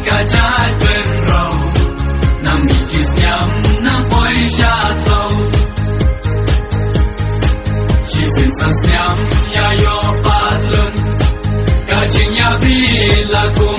kacat berau nam mikis nyam nam poi sha thau chi sin san nyam ya yo pat lun ka ching ya bi la ko